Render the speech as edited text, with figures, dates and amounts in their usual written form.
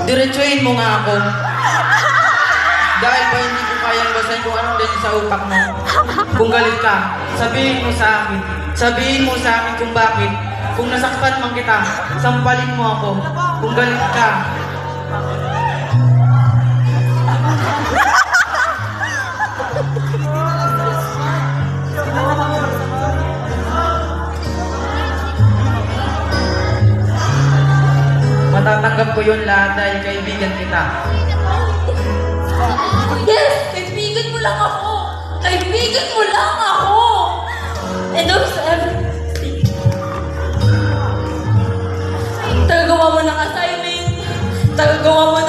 Diretsuhin mo nga ako. Dahil ba hindi ko kayang basahin kung anong din sa utak mo. Kung galit ka, sabihin mo sa akin. Sabihin mo sa akin kung bakit. Kung nasaktan man kita, sampalin mo ako. Kung galit ka. Matatanggap ko yun lahat dahil kaibigan kita. Yes! Kaibigan mo lang ako! Kaibigan mo lang ako! And also everything. Tagagawa mo ng assignment. Tagagawa mo